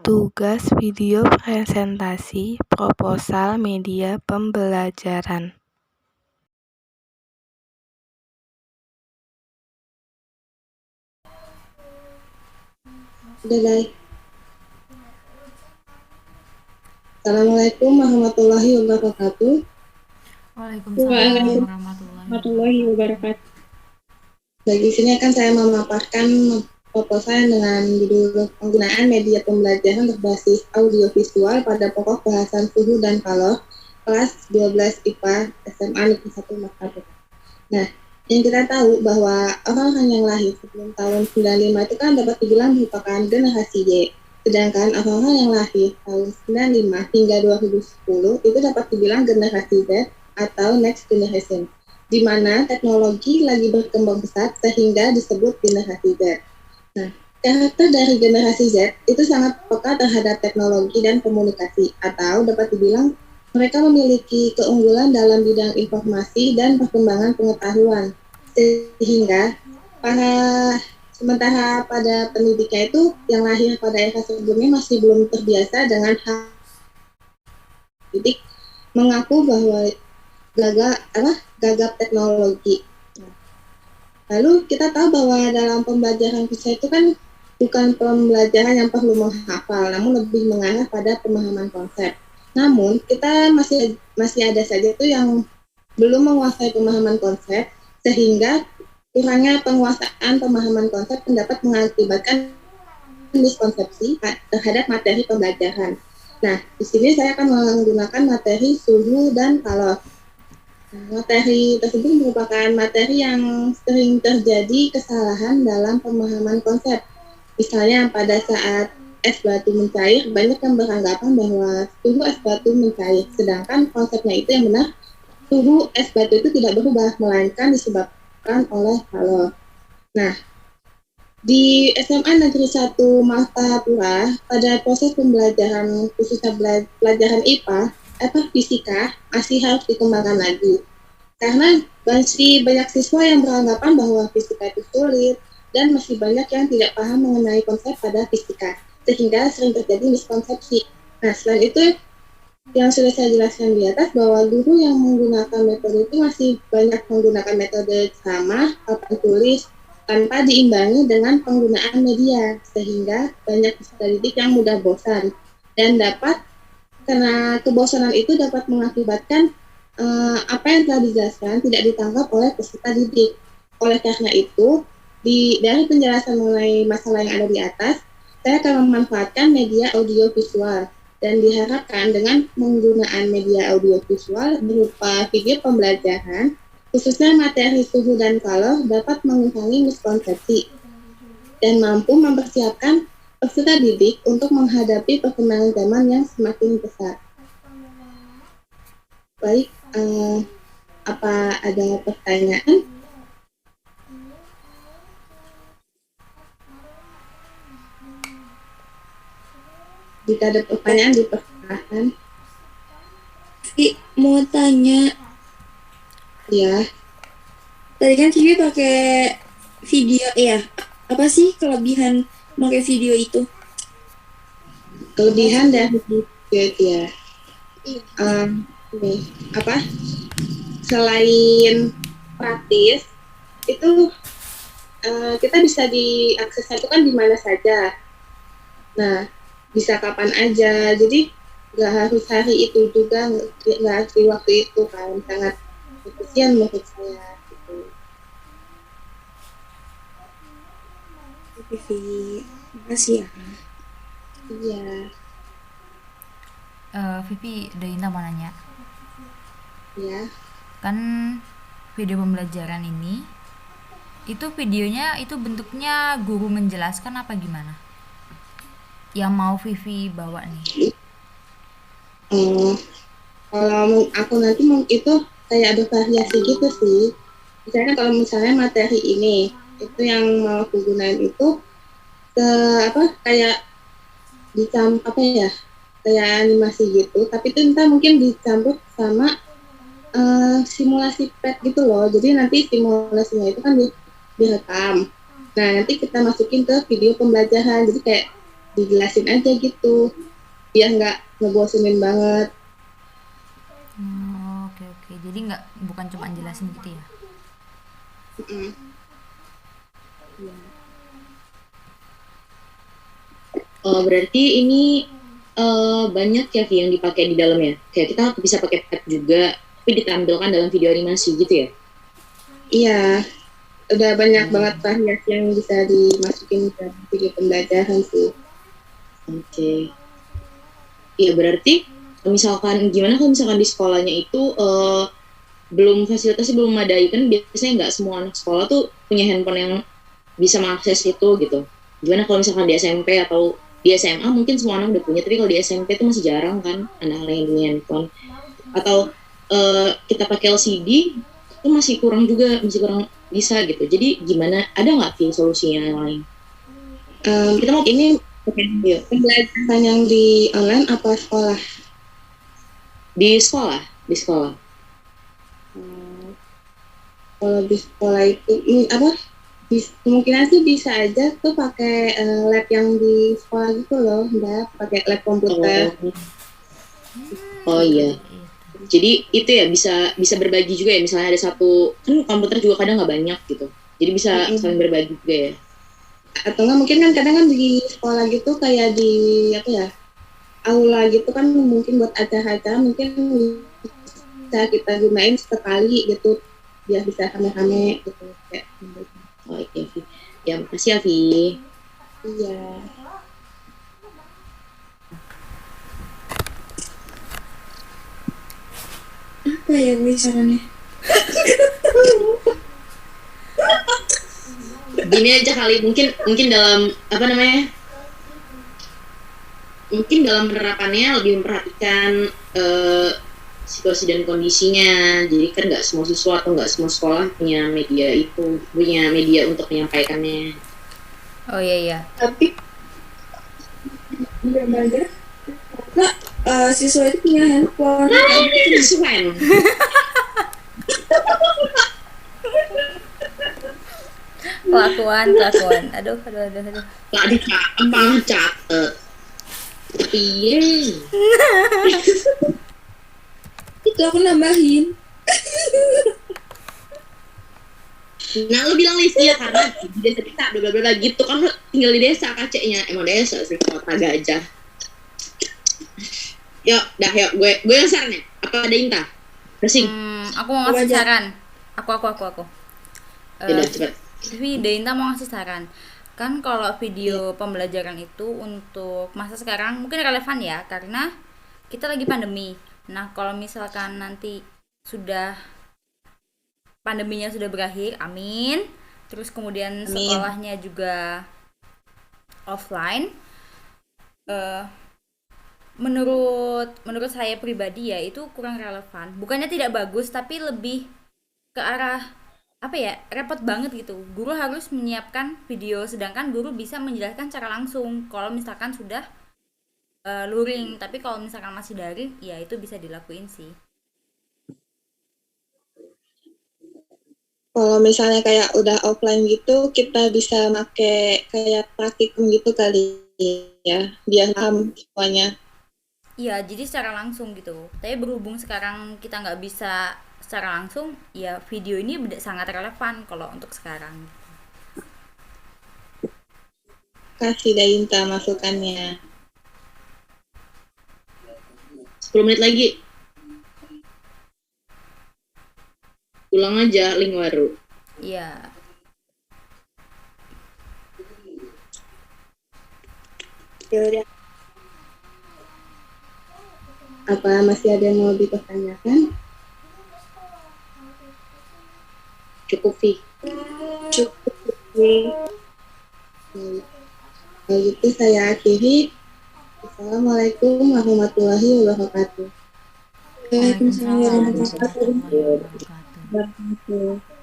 Tugas video presentasi proposal media pembelajaran. Udah, baik. Assalamualaikum warahmatullahi wabarakatuh. Waalaikumsalam warahmatullahi wabarakatuh. Baik, di sini akan saya memaparkan proposal dengan judul penggunaan media pembelajaran berbasis audiovisual pada pokok bahasan suhu dan kalor kelas 12 IPA SMA Negeri 1 Makassar. Nah, yang kita tahu bahwa orang-orang yang lahir sebelum tahun 95 itu kan dapat dibilang merupakan generasi Y. Sedangkan orang-orang yang lahir tahun 95 hingga 2010 itu dapat dibilang generasi Z atau next generation, di mana teknologi lagi berkembang pesat sehingga disebut generasi Z. Nah, karakter dari generasi Z itu sangat peka terhadap teknologi dan komunikasi, atau dapat dibilang mereka memiliki keunggulan dalam bidang informasi dan perkembangan pengetahuan, sehingga sementara pada pendidiknya itu yang lahir pada era sebelumnya masih belum terbiasa dengan hal didik, mengaku bahwa gagap teknologi. Lalu kita tahu bahwa dalam pembelajaran fisika itu kan bukan pembelajaran yang perlu menghafal, namun lebih mengarah pada pemahaman konsep. Namun kita masih ada saja tuh yang belum menguasai pemahaman konsep, sehingga kurangnya penguasaan pemahaman konsep dapat mengakibatkan miskonsepsi terhadap materi pembelajaran. Nah, di sini saya akan menggunakan materi suhu dan kalor. Materi tersebut merupakan materi yang sering terjadi kesalahan dalam pemahaman konsep. Misalnya pada saat es batu mencair, banyak yang beranggapan bahwa suhu es batu mencair, sedangkan konsepnya itu yang benar, suhu es batu itu tidak berubah, melainkan disebabkan oleh kalor. Nah, di SMA Negeri 1 Martapura, pada proses pembelajaran khususnya pelajaran IPA atau fisika masih harus dikembangkan lagi. Karena masih banyak siswa yang beranggapan bahwa fisika itu sulit dan masih banyak yang tidak paham mengenai konsep pada fisika, sehingga sering terjadi miskonsepsi. Nah, selain itu yang sudah saya jelaskan di atas bahwa guru yang menggunakan metode itu masih banyak menggunakan metode sama, papan tulis, tanpa diimbangi dengan penggunaan media, sehingga banyak peserta didik yang mudah bosan dan karena kebosanan itu dapat mengakibatkan apa yang telah dijelaskan tidak ditangkap oleh peserta didik. Oleh karena itu, dari penjelasan mengenai masalah yang ada di atas, saya akan memanfaatkan media audio visual dan diharapkan dengan penggunaan media audio visual berupa video pembelajaran, khususnya materi suhu dan kalor dapat mengurangi miskonsepsi dan mampu mempersiapkan peserta didik untuk menghadapi perkembangan zaman yang semakin besar. Baik, apa ada pertanyaan? Jika ada pertanyaan dipersilahkan. Mau tanya. Ya. Tadi kan Vivi pakai video ya. Apa sih kelebihan pakai video itu? Kelebihan dari video ya. Apa? Selain praktis, itu kita bisa diaksesnya itu kan di mana saja. Nah, bisa kapan aja. Jadi nggak harus hari itu juga, nggak harus di waktu itu kan. Sangat efisien menurut saya. Gitu. Vivi, makasih ya. Iya. Vivi, Daina mau nanya. Ya. Kan video pembelajaran ini, itu videonya itu bentuknya guru menjelaskan apa gimana? Yang mau Vivi bawa nih. Kalau aku nanti itu kayak bervariasi gitu sih. Misalnya kalau misalnya materi ini itu yang mau aku gunain itu kayak kayak animasi gitu, tapi itu entah mungkin dicampur sama simulasi pet gitu loh. Jadi nanti simulasinya itu kan direkam. Nah, nanti kita masukin ke video pembelajaran. Jadi kayak dijelasin aja gitu, biar nggak ngebosenin banget. Oke oke. Jadi nggak bukan cuma jelasin gitu ya? Mm-mm. Berarti ini banyak ya Vi, yang dipakai di dalamnya. Kayak kita bisa pakai pet juga, tapi ditampilkan dalam video animasi gitu ya? Iya, udah banyak banget variasi yang bisa dimasukin ke video pembelajaran sih. Oke. Iya berarti misalkan gimana kalau misalkan di sekolahnya itu belum fasilitasnya belum memadai, kan biasanya nggak semua anak sekolah tuh punya handphone yang bisa mengakses itu gitu. Gimana kalau misalkan di SMP atau di SMA mungkin semua anak udah punya, tapi kalau di SMP itu masih jarang kan anak-anak yang punya handphone. Atau kita pakai LCD itu masih kurang juga, masih kurang bisa gitu. Jadi gimana, ada nggak sih solusinya yang lain? Kita mau Ini yuk. pembelajaran yang di online apa sekolah? Di sekolah, di sekolah. Kalau di sekolah itu kemungkinan sih bisa aja tuh pakai lab yang di sekolah gitu loh, Mbak, pakai lab komputer. Oh iya. Jadi itu ya bisa bisa berbagi juga ya, misalnya ada satu kan komputer juga kadang nggak banyak gitu. Jadi bisa saling berbagi juga ya. Atau enggak mungkin kan kadang kan di sekolah gitu kayak di apa ya, aula gitu kan mungkin buat acara-acara mungkin bisa kita gunain sekali gitu biar bisa rame-rame gitu kayak. Oh iya Vi. Ya makasih ya Vi. Iya. Apa ya misalnya? Gini aja kali, mungkin dalam apa namanya? Mungkin dalam penerapannya lebih memperhatikan situasi dan kondisinya. Jadi kan nggak semua siswa atau nggak semua sekolah punya media untuk menyampaikannya. Oh iya iya. Tapi berbeda karena siswa itu punya handphone. Siswan. Kelakuan. Aduh. Nggak dicatat. Iya. Itu aku nambahin. Nah lu bilang Liv ya karena di desa kita bla bla gitu kan, lu tinggal di desa kaceknya, emang desa sih kota gajah. Yuk gue yang saran ya, apa ada Inta? Bersing. Aku mau ngasih Coba aja. saran. Aku. Udah cepet. Tapi Deinta mau ngasih saran. Kan kalau video pembelajaran itu untuk masa sekarang mungkin relevan ya, karena kita lagi pandemi. Nah, kalau misalkan nanti sudah pandeminya sudah berakhir, amin. Terus kemudian sekolahnya juga offline. Menurut saya pribadi ya itu kurang relevan. Bukannya tidak bagus, tapi lebih ke arah apa ya, repot banget gitu. Guru harus menyiapkan video, sedangkan guru bisa menjelaskan secara langsung kalau misalkan sudah luring. Tapi kalau misalkan masih daring, ya itu bisa dilakuin sih. Kalau misalnya kayak udah offline gitu, kita bisa pakai kayak praktikum gitu kali ya, biar paham semuanya. Iya, jadi secara langsung gitu. Tapi berhubung sekarang kita nggak bisa secara langsung, ya video ini sangat relevan kalau untuk sekarang. Kasih Dainta masukannya. 10 menit lagi. Ulang aja link baru. Iya. Ya udah. Apa masih ada yang mau dipertanyakan? Cukup Vi. Cukup. Kalau gitu saya akhiri. Assalamualaikum warahmatullahi wabarakatuh. Waalaikumsalam warahmatullahi Waalaikumsalam warahmatullahi wabarakatuh. Wabarakatuh.